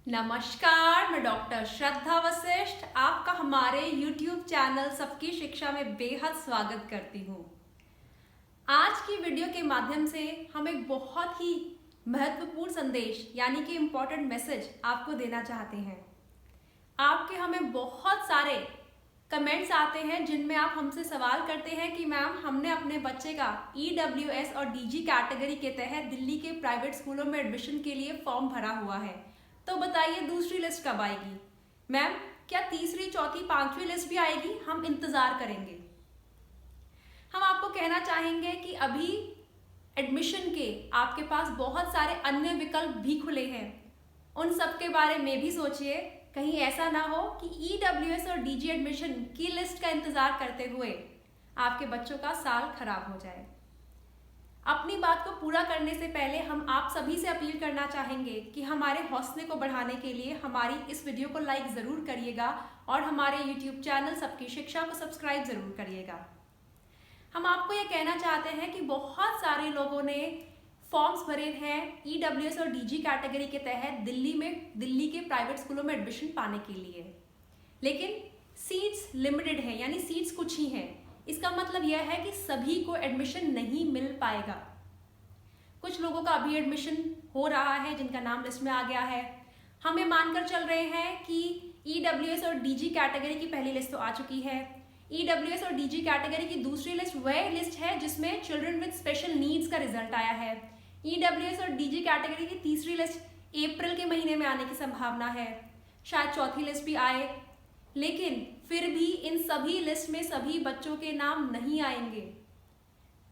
नमस्कार, मैं डॉक्टर श्रद्धा वशिष्ठ आपका हमारे YouTube चैनल सबकी शिक्षा में बेहद स्वागत करती हूँ। आज की वीडियो के माध्यम से हम एक बहुत ही महत्वपूर्ण संदेश यानी कि इम्पोर्टेंट मैसेज आपको देना चाहते हैं। आपके हमें बहुत सारे कमेंट्स आते हैं जिनमें आप हमसे सवाल करते हैं कि मैम हमने अपने बच्चे का EWS और DG कैटेगरी के तहत दिल्ली के प्राइवेट स्कूलों में एडमिशन के लिए फॉर्म भरा हुआ है, तो बताइए दूसरी लिस्ट कब आएगी। मैम क्या तीसरी, चौथी, पांचवी लिस्ट भी आएगी? हम इंतजार करेंगे। हम आपको कहना चाहेंगे कि अभी एडमिशन के आपके पास बहुत सारे अन्य विकल्प भी खुले हैं, उन सब के बारे में भी सोचिए। कहीं ऐसा ना हो कि EWS और DG एडमिशन की लिस्ट का इंतजार करते हुए आपके बच्चों का साल खराब हो जाए। अपनी बात को पूरा करने से पहले हम आप सभी से अपील करना चाहेंगे कि हमारे हौसले को बढ़ाने के लिए हमारी इस वीडियो को लाइक ज़रूर करिएगा और हमारे YouTube चैनल सबकी शिक्षा को सब्सक्राइब ज़रूर करिएगा। हम आपको ये कहना चाहते हैं कि बहुत सारे लोगों ने फॉर्म्स भरे हैं EWS और DG कैटेगरी के तहत दिल्ली के प्राइवेट स्कूलों में एडमिशन पाने के लिए, लेकिन सीट्स लिमिटेड है, यानी सीट्स कुछ ही हैं। इसका मतलब यह है कि सभी को एडमिशन नहीं मिल पाएगा। कुछ लोगों का अभी एडमिशन हो रहा है जिनका नाम लिस्ट में आ गया है। हम ये मानकर चल रहे हैं कि EWS और DG कैटेगरी की पहली लिस्ट तो आ चुकी है। EWS और DG कैटेगरी की दूसरी लिस्ट वह लिस्ट है जिसमें चिल्ड्रन विद स्पेशल नीड्स का रिजल्ट आया है। EWS और DG कैटेगरी की तीसरी लिस्ट अप्रैल के महीने में आने की संभावना है। शायद चौथी लिस्ट भी आए, लेकिन फिर भी इन सभी लिस्ट में सभी बच्चों के नाम नहीं आएंगे।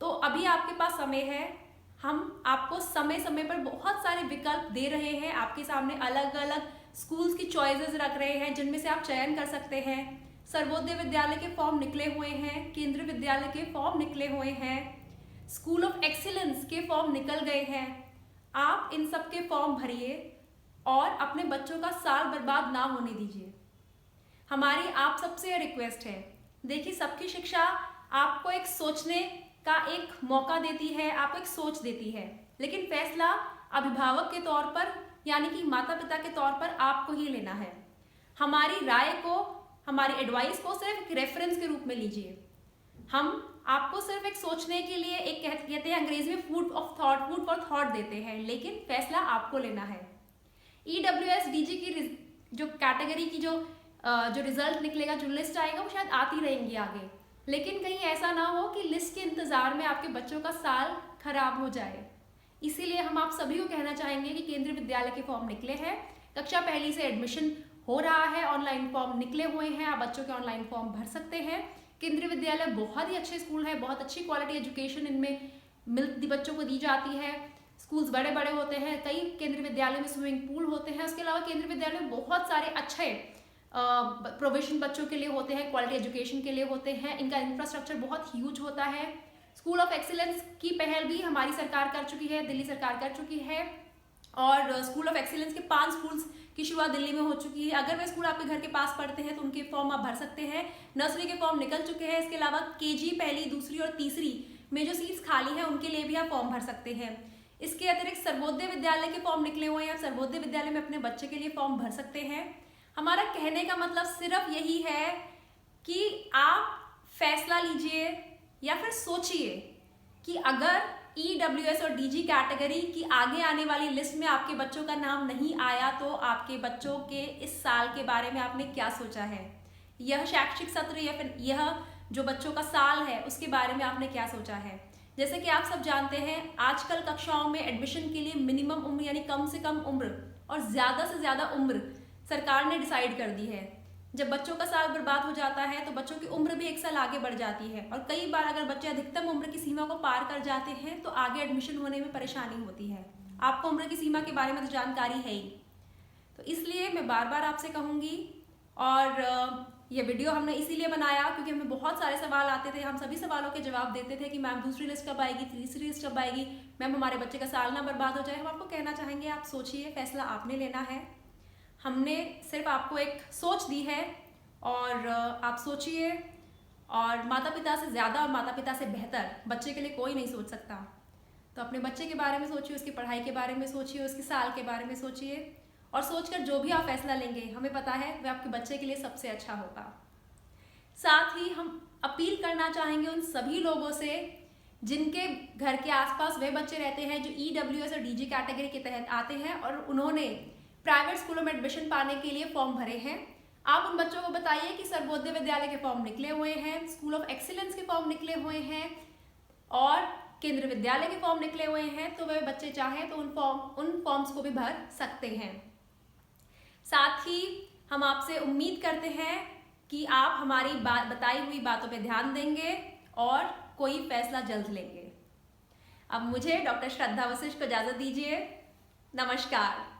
तो अभी आपके पास समय है। हम आपको समय समय पर बहुत सारे विकल्प दे रहे हैं, आपके सामने अलग अलग स्कूल्स की चॉइसेस रख रहे हैं जिनमें से आप चयन कर सकते हैं। सर्वोदय विद्यालय के फॉर्म निकले हुए हैं, केंद्रीय विद्यालय के फॉर्म निकले हुए हैं, स्कूल ऑफ एक्सीलेंस के फॉर्म निकल गए हैं। आप इन सब के फॉर्म भरिए और अपने बच्चों का साल बर्बाद ना होने दीजिए। हमारी आप सबसे रिक्वेस्ट है। देखिए, सबकी शिक्षा आपको एक सोचने का एक मौका देती है, आपको एक सोच देती है, लेकिन फैसला अभिभावक के तौर पर यानी कि माता पिता के तौर पर आपको ही लेना है। हमारी राय को, हमारी एडवाइस को सिर्फ एक रेफरेंस के रूप में लीजिए। हम आपको सिर्फ एक सोचने के लिए एक कहते हैं अंग्रेजी में फूड फॉर थॉट देते हैं, लेकिन फैसला आपको लेना है। EWS DG की जो कैटेगरी की जो रिजल्ट निकलेगा, जो लिस्ट आएगा, वो शायद आती रहेंगी आगे, लेकिन कहीं ऐसा ना हो कि लिस्ट के इंतजार में आपके बच्चों का साल खराब हो जाए। इसीलिए हम आप सभी को कहना चाहेंगे कि केंद्रीय विद्यालय के फॉर्म निकले हैं, कक्षा पहली से एडमिशन हो रहा है, ऑनलाइन फॉर्म निकले हुए हैं, आप बच्चों के ऑनलाइन फॉर्म भर सकते हैं। केंद्रीय विद्यालय बहुत ही अच्छे स्कूल है, बहुत अच्छी क्वालिटी एजुकेशन इनमें बच्चों को दी जाती है। स्कूल्स बड़े बड़े होते हैं, कई केंद्रीय विद्यालय में स्विमिंग पूल होते हैं। उसके अलावा केंद्रीय विद्यालय में बहुत सारे अच्छे प्रोविजन बच्चों के लिए होते हैं, क्वालिटी एजुकेशन के लिए होते हैं। इनका इंफ्रास्ट्रक्चर बहुत ह्यूज होता है। स्कूल ऑफ एक्सीलेंस की पहल भी हमारी सरकार कर चुकी है, दिल्ली सरकार कर चुकी है, और स्कूल ऑफ एक्सीलेंस के 5 स्कूल्स की शुरुआत दिल्ली में हो चुकी है। अगर वे स्कूल आपके घर के पास पढ़ते हैं तो उनके फॉर्म आप भर सकते हैं। नर्सरी के फॉर्म निकल चुके हैं। इसके अलावा KG पहली, दूसरी और तीसरी में जो सीट्स खाली हैं उनके लिए भी आप फॉर्म भर सकते हैं। इसके अतिरिक्त सर्वोदय विद्यालय के फॉर्म निकले हुए हैं, आप सर्वोदय विद्यालय में अपने बच्चे के लिए फॉर्म भर सकते हैं। हमारा कहने का मतलब सिर्फ यही है कि आप फैसला लीजिए या फिर सोचिए कि अगर EWS और DG कैटेगरी की आगे आने वाली लिस्ट में आपके बच्चों का नाम नहीं आया तो आपके बच्चों के इस साल के बारे में आपने क्या सोचा है। यह शैक्षिक सत्र या फिर यह जो बच्चों का साल है उसके बारे में आपने क्या सोचा है। जैसे कि आप सब जानते हैं, आजकल कक्षाओं में एडमिशन के लिए मिनिमम उम्र यानी कम से कम उम्र और ज़्यादा से ज़्यादा उम्र सरकार ने डिसाइड कर दी है। जब बच्चों का साल बर्बाद हो जाता है तो बच्चों की उम्र भी एक साल आगे बढ़ जाती है, और कई बार अगर बच्चे अधिकतम उम्र की सीमा को पार कर जाते हैं तो आगे एडमिशन होने में परेशानी होती है। आपको उम्र की सीमा के बारे में तो जानकारी है ही, तो इसलिए मैं बार बार आपसे कहूँगी, और ये वीडियो हमने इसीलिए बनाया क्योंकि हमें बहुत सारे सवाल आते थे। हम सभी सवालों के जवाब देते थे कि मैम दूसरी लिस्ट कब आएगी, तीसरी लिस्ट कब आएगी, मैम हमारे बच्चे का साल ना बर्बाद हो जाए। हम आपको कहना चाहेंगे, आप सोचिए, फैसला आपने लेना है। हमने सिर्फ आपको एक सोच दी है और आप सोचिए, और माता पिता से ज़्यादा और माता पिता से बेहतर बच्चे के लिए कोई नहीं सोच सकता। तो अपने बच्चे के बारे में सोचिए, उसकी पढ़ाई के बारे में सोचिए, उसके साल के बारे में सोचिए, और सोचकर जो भी आप फैसला लेंगे, हमें पता है वह आपके बच्चे के लिए सबसे अच्छा होगा। साथ ही हम अपील करना चाहेंगे उन सभी लोगों से जिनके घर के आसपास वे बच्चे रहते हैं जो EWS और DG कैटेगरी के तहत आते हैं और उन्होंने प्राइवेट स्कूलों में एडमिशन पाने के लिए फॉर्म भरे हैं। आप उन बच्चों को बताइए कि सर्वोदय विद्यालय के फॉर्म निकले हुए हैं, स्कूल ऑफ एक्सीलेंस के फॉर्म निकले हुए हैं और केंद्रीय विद्यालय के फॉर्म निकले हुए हैं, तो वे बच्चे चाहें तो उन फॉर्म्स को भी भर सकते हैं। साथ ही हम आपसे उम्मीद करते हैं कि आप हमारी बताई हुई बातों पे ध्यान देंगे और कोई फैसला जल्द लेंगे। अब मुझे डॉक्टर श्रद्धा वशिष्ठ को इजाजत दीजिए। नमस्कार।